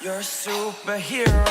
You're a superhero.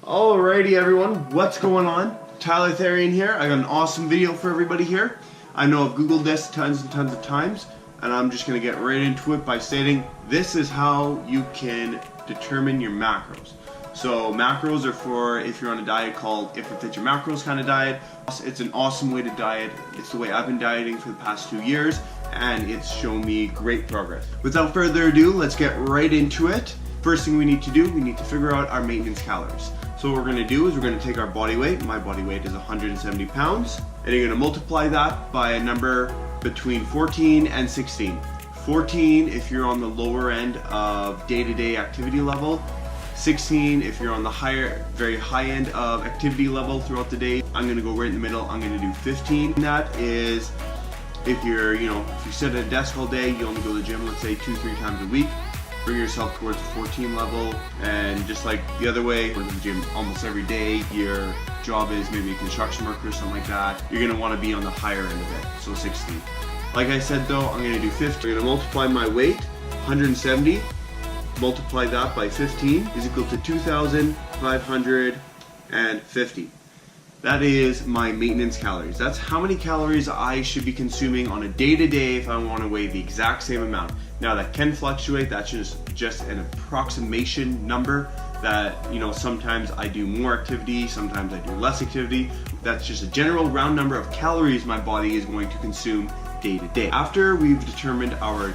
Alrighty everyone, what's going on? Tyler Therian here. I got an awesome video for everybody here. I know I've googled this tons and tons of times, and I'm just going to get right into it by stating this is how you can determine your macros. So macros are for if you're on a diet called If It Fits Your Macros kind of diet. It's an awesome way to diet. It's the way I've been dieting for the past 2 years, and it's shown me great progress. Without further ado, let's get right into it. First thing we need to do, we need to figure out our maintenance calories. So what we're going to do is we're going to take our body weight. My body weight is 170 pounds, and you're going to multiply that by a number between 14 and 16. 14 if you're on the lower end of day-to-day activity level. 16 if you're on the higher, very high end of activity level throughout the day. I'm going to go right in the middle. I'm going to do 15. And that is if you're, if you sit at a desk all day, you only go to the gym, let's say 2-3 times a week. Bring yourself towards the 14 level, and just like the other way, go to the gym almost every day. Your job is maybe a construction worker or something like that. You're going to want to be on the higher end of it, so 16. Like I said though, I'm going to do 50. I'm going to multiply my weight, 170, multiply that by 15 is equal to 2,550. That is my maintenance calories. That's how many calories I should be consuming on a day-to-day if I want to weigh the exact same amount. Now that can fluctuate, that's just an approximation number that, sometimes I do more activity, sometimes I do less activity. That's just a general round number of calories my body is going to consume day to day. After we've determined our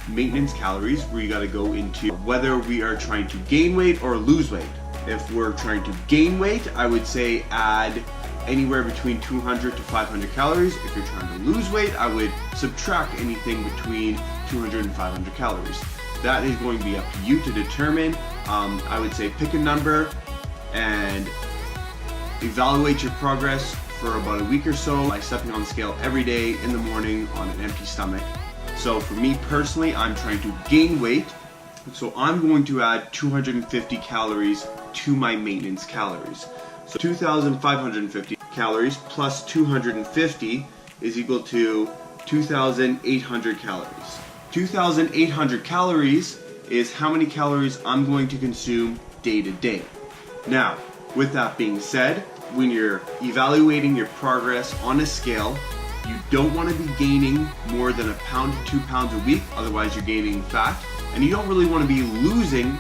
maintenance calories, we got to go into whether we are trying to gain weight or lose weight. If we're trying to gain weight, I would say add anywhere between 200 to 500 calories. If you're trying to lose weight, I would subtract anything between 200 and 500 calories. That is going to be up to you to determine. I would say pick a number and evaluate your progress for about a week or so by stepping on the scale every day in the morning on an empty stomach. So for me personally, I'm trying to gain weight. So I'm going to add 250 calories to my maintenance calories. So 2,550 calories plus 250 is equal to 2,800 calories. 2,800 calories is how many calories I'm going to consume day to day. Now, with that being said, when you're evaluating your progress on a scale, you don't want to be gaining more than 1 pound to 2 pounds a week, otherwise you're gaining fat. And you don't really want to be losing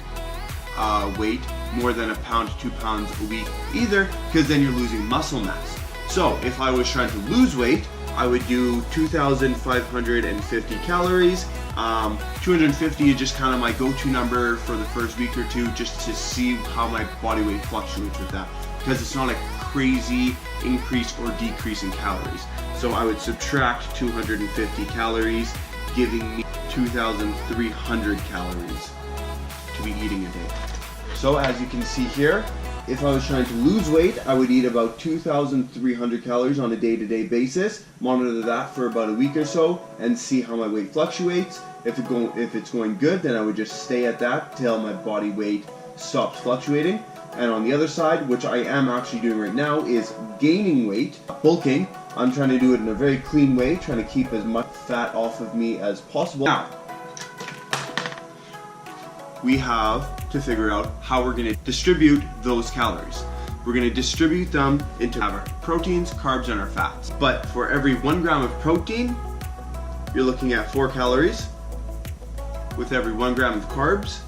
weight more than 1 pound to 2 pounds a week either, because then you're losing muscle mass. So if I was trying to lose weight, I would do 2,550 calories. 250 is just kind of my go-to number for the first week or two, just to see how my body weight fluctuates with that, because it's not a crazy increase or decrease in calories. So I would subtract 250 calories, giving me 2,300 calories to be eating a day. So as you can see here, if I was trying to lose weight, I would eat about 2,300 calories on a day-to-day basis, monitor that for about a week or so, and see how my weight fluctuates. If it's going good, then I would just stay at that till my body weight stops fluctuating. And on the other side, which I am actually doing right now, is gaining weight, bulking. I'm trying to do it in a very clean way, trying to keep as much fat off of me as possible. Now, we have to figure out how we're going to distribute those calories. We're going to distribute them into our proteins, carbs, and our fats. But for every 1 gram of protein, you're looking at 4 calories. With every 1 gram of carbs,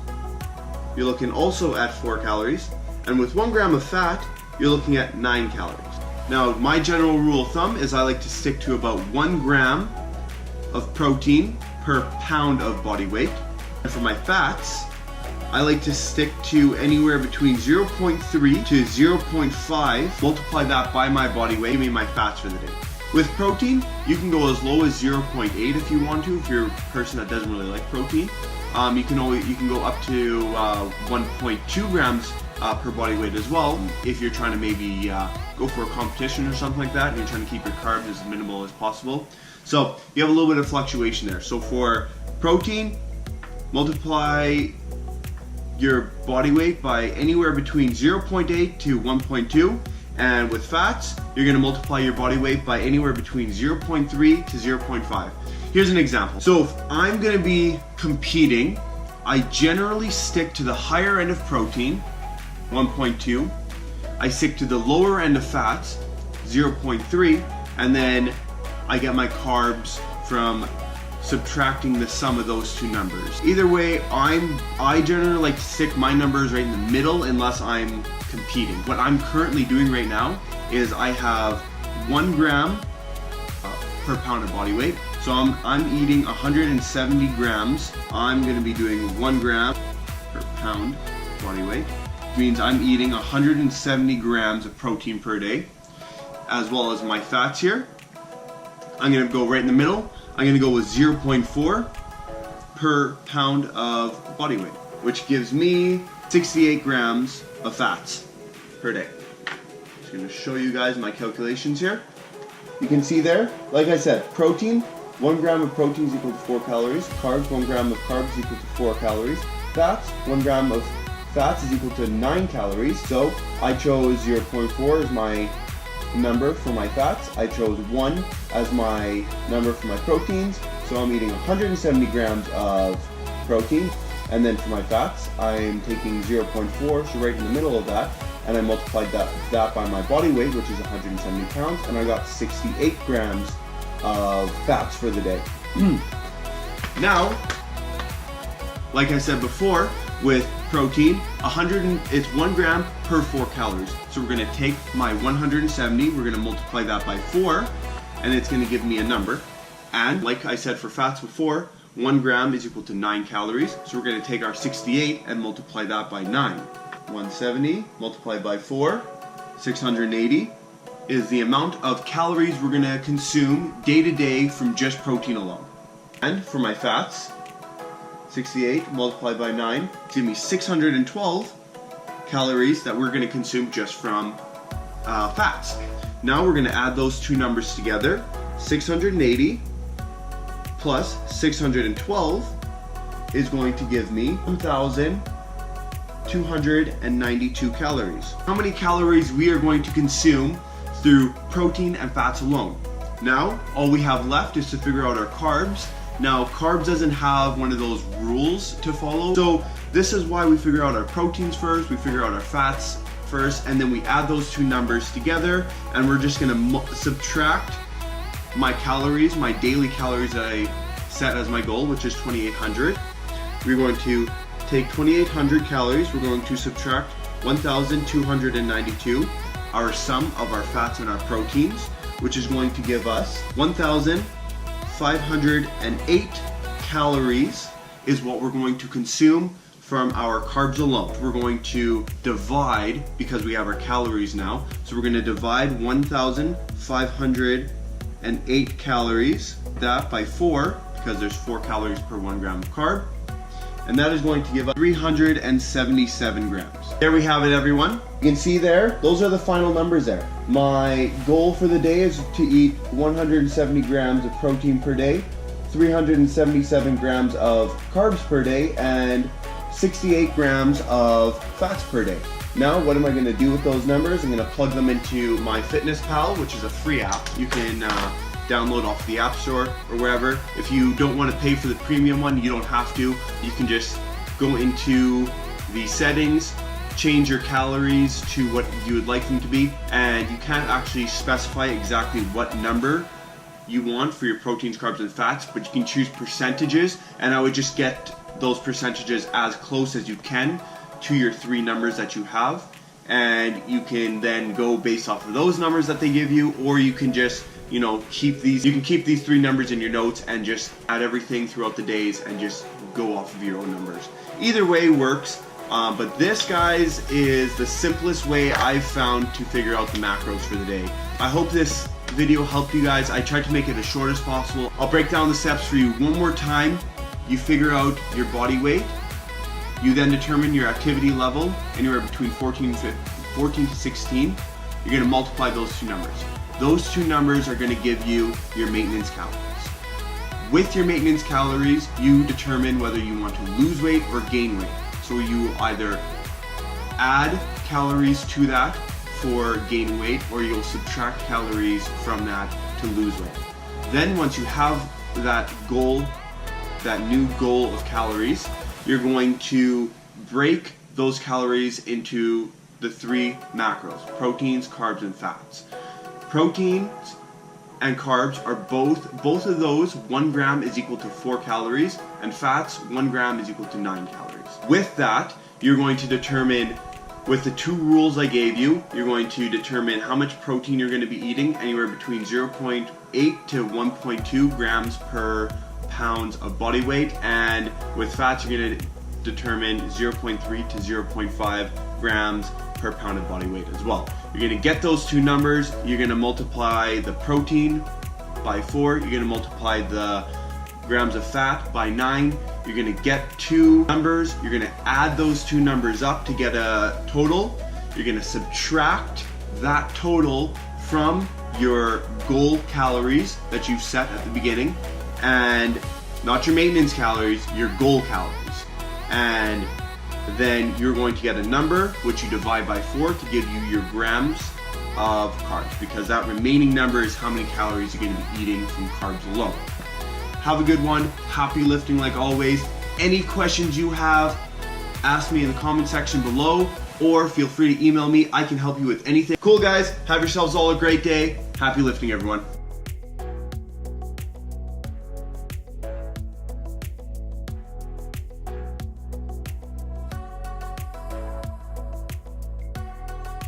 you're looking also at 4 calories. And with 1 gram of fat, you're looking at 9 calories. Now, my general rule of thumb is I like to stick to about 1 gram of protein per pound of body weight. And for my fats, I like to stick to anywhere between 0.3 to 0.5, multiply that by my body weight, give me my fats for the day. With protein, you can go as low as 0.8 if you want to, if you're a person that doesn't really like protein. You can go up to 1.2 grams per body weight as well, if you're trying to maybe go for a competition or something like that, and you're trying to keep your carbs as minimal as possible. So you have a little bit of fluctuation there. So for protein, multiply your body weight by anywhere between 0.8 to 1.2, and with fats, you're going to multiply your body weight by anywhere between 0.3 to 0.5. Here's an example. So if I'm gonna be competing, I generally stick to the higher end of protein, 1.2. I stick to the lower end of fats, 0.3, and then I get my carbs from subtracting the sum of those two numbers. Either way, I generally like to stick my numbers right in the middle unless I'm competing. What I'm currently doing right now is I have 1 gram per pound of body weight. So I'm eating 170 grams. I'm gonna be doing 1 gram per pound body weight. Means I'm eating 170 grams of protein per day, as well as my fats here. I'm gonna go right in the middle. I'm gonna go with 0.4 per pound of body weight, which gives me 68 grams of fats per day. Just gonna show you guys my calculations here. You can see there, like I said, protein, 1 gram of protein is equal to 4 calories. Carbs, 1 gram of carbs is equal to 4 calories. Fats, 1 gram of fats is equal to 9 calories. So I chose 0.4 as my number for my fats. I chose 1 as my number for my proteins. So I'm eating 170 grams of protein. And then for my fats, I'm taking 0.4, so right in the middle of that. And I multiplied that by my body weight, which is 170 pounds. And I got 68 grams of fats for the day. Now, like I said before, with protein, it's 1 gram per 4 calories. So we're gonna take my 170, we're gonna multiply that by 4, and it's gonna give me a number. And like I said for fats before, 1 gram is equal to 9 calories. So we're gonna take our 68 and multiply that by 9. 170 multiplied by 4, 680 is the amount of calories we're gonna consume day to day from just protein alone. And for my fats, 68 multiplied by 9 give me 612 calories that we're going to consume just from fats. Now we're going to add those two numbers together. 680 plus 612 is going to give me 1,292 calories. How many calories we are going to consume through protein and fats alone. Now all we have left is to figure out our carbs. Now, carbs doesn't have one of those rules to follow. So this is why we figure out our proteins first, we figure out our fats first, and then we add those two numbers together, and we're just gonna subtract my calories, my daily calories that I set as my goal, which is 2,800. We're going to take 2,800 calories, we're going to subtract 1,292, our sum of our fats and our proteins, which is going to give us 1,508 calories is what we're going to consume from our carbs alone. We're going to divide, because we have our calories now, so we're going to divide 1,508 calories, that by 4, because there's 4 calories per 1 gram of carb, and that is going to give us 377 grams. There we have it, everyone. You can see there, those are the final numbers there. My goal for the day is to eat 170 grams of protein per day, 377 grams of carbs per day, and 68 grams of fats per day. Now, what am I going to do with those numbers? I'm going to plug them into MyFitnessPal, which is a free app. You can download off the App Store or wherever. If you don't want to pay for the premium one, you don't have to. You can just go into the settings, change your calories to what you would like them to be, and you can't actually specify exactly what number you want for your proteins, carbs, and fats, but you can choose percentages, and I would just get those percentages as close as you can to your 3 numbers that you have, and you can then go based off of those numbers that they give you, or you can just keep these 3 numbers in your notes and just add everything throughout the days and just go off of your own numbers. Either way works. But this, guys, is the simplest way I've found to figure out the macros for the day. I hope this video helped you guys. I tried to make it as short as possible. I'll break down the steps for you one more time. You figure out your body weight. You then determine your activity level, anywhere between 14 to 16. You're going to multiply those 2 numbers. Those 2 numbers are going to give you your maintenance calories. With your maintenance calories, you determine whether you want to lose weight or gain weight. So you either add calories to that for gain weight, or you'll subtract calories from that to lose weight. Then once you have that goal, that new goal of calories, you're going to break those calories into the 3 macros: proteins, carbs, and fats. Proteins and carbs are both of those, 1 gram is equal to 4 calories, and fats, 1 gram is equal to 9 calories. With that, you're going to determine, with the 2 rules I gave you, you're going to determine how much protein you're going to be eating, anywhere between 0.8 to 1.2 grams per pounds of body weight, and with fats you're going to determine 0.3 to 0.5 grams per pound of body weight as well. You're going to get those 2 numbers, you're going to multiply the protein by 4, you're going to multiply the grams of fat by 9, you're going to get 2 numbers, you're going to add those 2 numbers up to get a total, you're going to subtract that total from your goal calories that you've set at the beginning, and not your maintenance calories, your goal calories. And then you're going to get a number which you divide by 4 to give you your grams of carbs, because that remaining number is how many calories you're going to be eating from carbs alone. Have a good one. Happy lifting like always. Any questions you have, ask me in the comment section below, or feel free to email me. I can help you with anything. Cool guys, have yourselves all a great day. Happy lifting everyone.